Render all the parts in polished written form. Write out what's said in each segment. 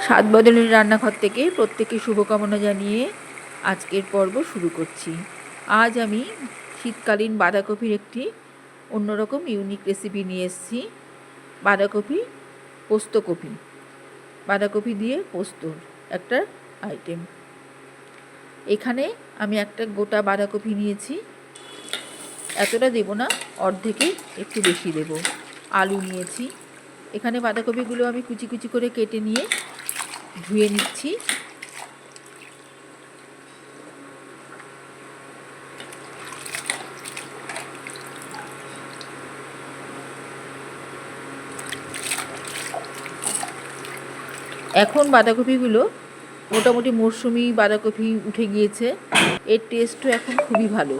স্বাদ বদলের রান্নাঘর থেকে প্রত্যেককে শুভকামনা জানিয়ে আজকের পর্ব শুরু করছি। আজ আমি শীতকালীন বাঁধাকপির একটি অন্যরকম ইউনিক রেসিপি নিয়ে এসেছি। বাঁধাকপি পোস্তকপি, বাঁধাকপি দিয়ে পোস্তর একটা আইটেম। এখানে আমি একটা গোটা বাঁধাকপি নিয়েছি, এতটা দেব না, অর্ধেকে একটু বেশি দেব। আলু নিয়েছি, এখানে বাঁধাকপিগুলো আমি কুচি কুচি করে কেটে নিয়ে ধুয়ে নিচ্ছি। এখন বাঁধাকপিগুলো মোটামুটি মরশুমি বাঁধাকপি উঠে গিয়েছে, এর টেস্টও এখন খুবই ভালো।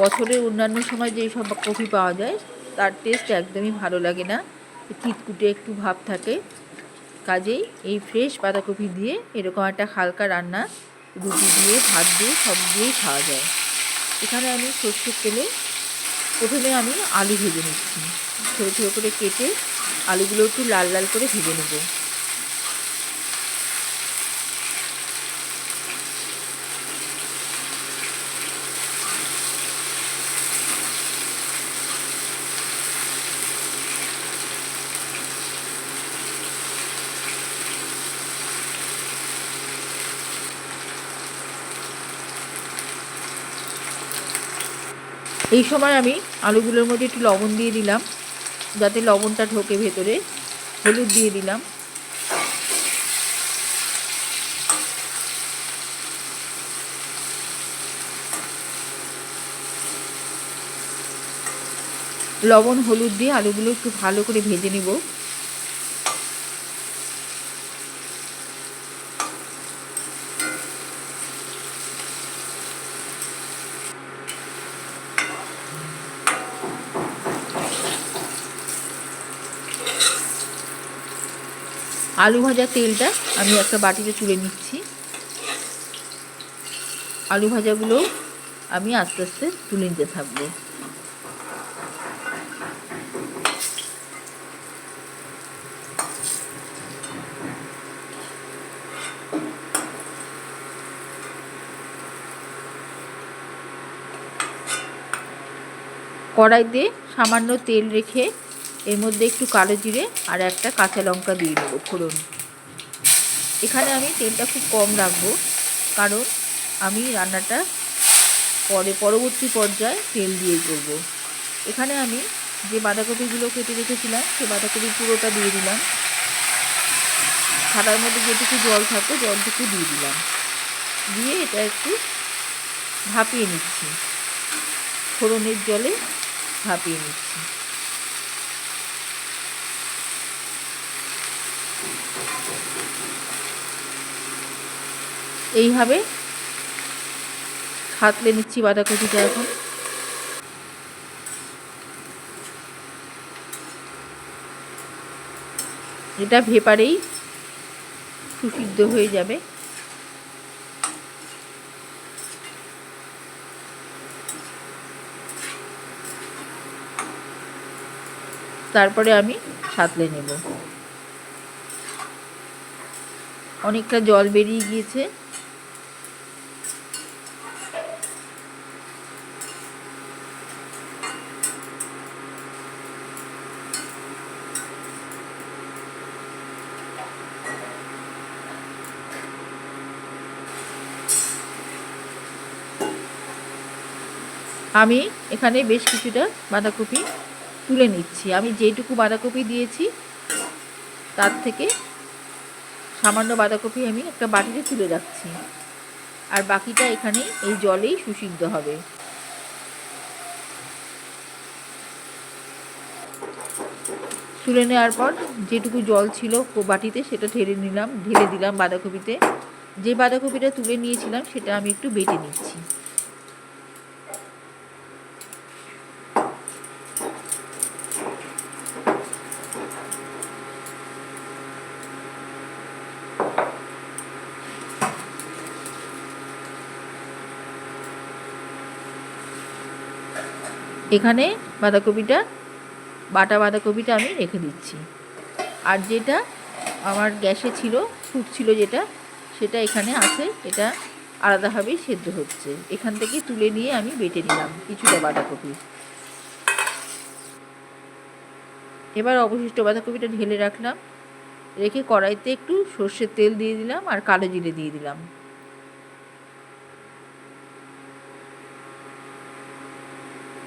বছরের অন্যান্য সময় যেই সব কপি পাওয়া যায় তার টেস্ট একদমই ভালো লাগে না, চিটকুটে একটু ভাব থাকে। কাজেই এই ফ্রেশ বাঁধাকপি দিয়ে এরকম একটা হালকা রান্না রুটি দিয়ে, ভাত দিয়ে, সব দিয়েই খাওয়া যায়। এখানে আমি সরষের তেলে প্রথমে আমি আলু ভেজে নিচ্ছি, ছোটো ছোটো করে কেটে আলুগুলো একটু লাল লাল করে ভেজে নেব। এই সময় আমি আলুগুলোর মধ্যে একটু লবণ দিয়ে দিলাম, যাতে লবণটা ঢোকে ভেতরে। হলুদ দিয়ে দিলাম। লবণ হলুদ দিয়ে আলুগুলো একটু ভালো করে ভেজে নেব। আলু ভাজা তেলটা আমি একটা বাটিতে তুলে নিচ্ছি। আলু ভাজাগুলো আমি আস্তে আস্তে তুলে নিতে থাকবো। কড়াইতে সামান্য তেল রেখে এর মধ্যে একটু কালো জিরে আর একটা কাঁচা লঙ্কা দিয়ে দেবো ফোড়ন। এখানে আমি তেলটা খুব কম রাখবো, কারণ আমি রান্নাটা পরবর্তী পর্যায়ে তেল দিয়েই করব। এখানে আমি যে বাঁধাকপিগুলো কেটে রেখেছিলাম সেই বাঁধাকপির পুরোটা দিয়ে দিলাম। থালার মধ্যে যেটুকু জল থাকতো জলটুকু দিয়ে দিলাম, দিয়ে এটা একটু ভাপিয়ে নিচ্ছি, ফোড়নের জলে ভাপিয়ে নিচ্ছি। এইভাবে সাঁতলে নিচ্ছি বাঁধাকপিটা। এখন এটা ভেপারেই সুসিদ্ধ হয়ে যাবে। তারপরে আমি সাঁতলে নেব। অনেকটা জল বেরিয়ে গিয়েছে। আমি এখানে বেশ কিছুটা বাঁধাকপি তুলে নিচ্ছি। আমি যেটুকু বাঁধাকপি দিয়েছি তার থেকে সামান্য বাঁধাকপি আমি একটা বাটিতে তুলে রাখছি, আর বাকিটা এখানে এই জলেই সুসিদ্ধ হবে। তুলে নেওয়ার পর যেটুকু জল ছিল বাটিতে সেটা ঢেলে দিলাম বাঁধাকপিতে। যে বাঁধাকপিটা তুলে নিয়েছিলাম সেটা আমি একটু বেটে নিচ্ছি। এখানে বাটা বাঁধাকপিটা আমি রেখে দিচ্ছি। আর যেটা আমার গ্যাসে ছিল, ফুটছিল যেটা, সেটা এখানে আছে, এটা আলাদাভাবেই সেদ্ধ হচ্ছে। এখান থেকে তুলে নিয়ে আমি বেটে নিলাম কিছুটা বাঁধাকপি। এবার অবশিষ্ট বাঁধাকপিটা ঢেলে রাখলাম, রেখে কড়াইতে একটু সর্ষের তেল দিয়ে দিলাম আর কালো জিরে দিয়ে দিলাম।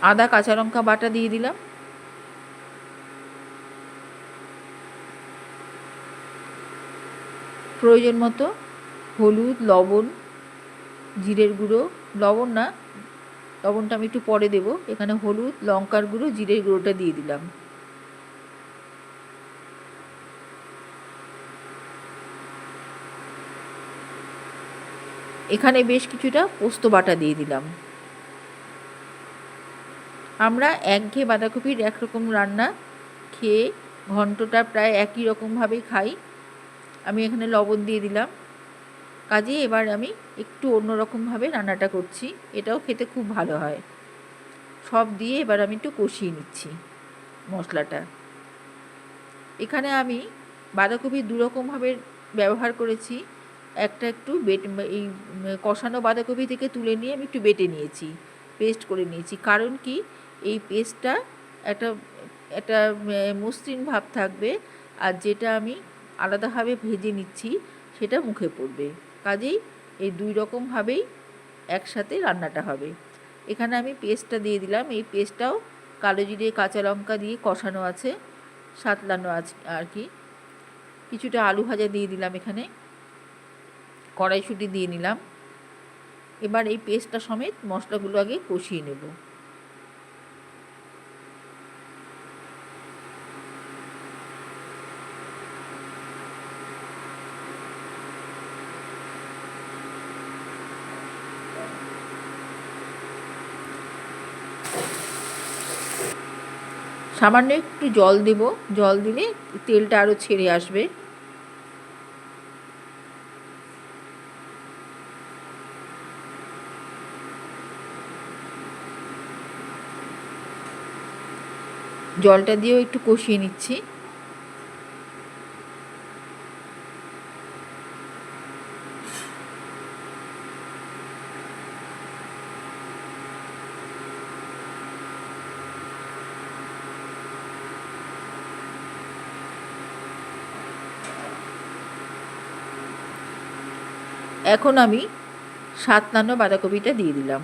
আদা কাঁচা লঙ্কা বাটা দিয়ে দিলাম। প্রয়োজন মতো হলুদ, লবণ, জিরের গুঁড়ো, লবণ না, লবণটা আমি একটু পরে দেবো। এখানে হলুদ, লঙ্কার গুঁড়ো, জিরের গুঁড়োটা দিয়ে দিলাম। এখানে বেশ কিছুটা পোস্ত বাটা দিয়ে দিলাম। আমরা একঘেয়ে বাঁধাকপির একরকম রান্না খেয়ে ঘন্টটা প্রায় একই রকমভাবেই খাই। আমি এখানে লবণ দিয়ে দিলাম, কাজেই এবার আমি একটু অন্যরকমভাবে রান্নাটা করছি, এটাও খেতে খুব ভালো হয়। সব দিয়ে এবার আমি একটু কষিয়ে নিচ্ছি মশলাটা। এখানে আমি বাঁধাকপি দুরকমভাবে ব্যবহার করেছি। একটা একটু এই কষানো বাঁধাকপি থেকে তুলে নিয়ে আমি একটু বেটে নিয়েছি, পেস্ট করে নিয়েছি। কারণ কি, এই পেস্টটা একটা একটা মসৃণ ভাব থাকবে, আর যেটা আমি আলাদাভাবে ভেজে নিচ্ছি সেটা মুখে পড়বে। কাজেই এই দুই রকমভাবেই একসাথে রান্নাটা হবে। এখানে আমি পেস্টটা দিয়ে দিলাম। এই পেস্টটাও কালো জিরে কাঁচা লঙ্কা দিয়ে কষানো আছে, সাঁতলানো আছে আর কি। কিছুটা আলু ভাজা দিয়ে দিলাম, এখানে কড়াইশুঁটি দিয়ে নিলাম। এবার এই পেস্টটা সমেত মশলাগুলো আগে কষিয়ে নেব। সামান্য একটু জল দেব, জল দিলে তেলটা আরও ছেড়ে আসবে। জলটা দিয়েও একটু কষিয়ে নিচ্ছি। এখন আমি সাঁতলানো বাঁধাকপিটা দিয়ে দিলাম।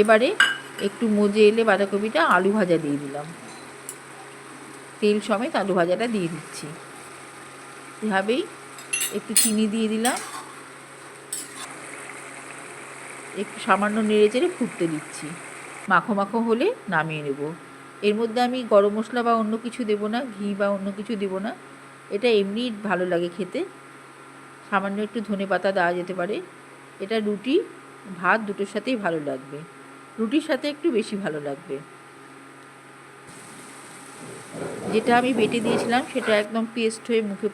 এবারে একটু মজে এলে বাঁধাকপিটা আলু ভাজা দিয়ে দিলাম, তেল সমেত আলু ভাজাটা দিয়ে দিচ্ছি। এভাবেই একটু চিনি দিয়ে দিলাম, একটু সামান্য নেড়ে চেড়ে ফুটতে দিচ্ছি। মাখো মাখো হলে নামিয়ে নেব। এর মধ্যে আমি গরম মশলা বা অন্য কিছু দেবো না, ঘি বা অন্য কিছু দেবো না, এটা এমনিই ভালো লাগে খেতে। সামান্য একটু ধনেপাতা দেওয়া যেতে পারে। এটা রুটি ভাত দুটোর সাথেই ভালো লাগবে, রুটির সাথে একটু বেশি ভালো লাগবে। যেটা আমি বেটে দিয়েছিলাম সেটা একদম পেস্ট হয়ে মুখে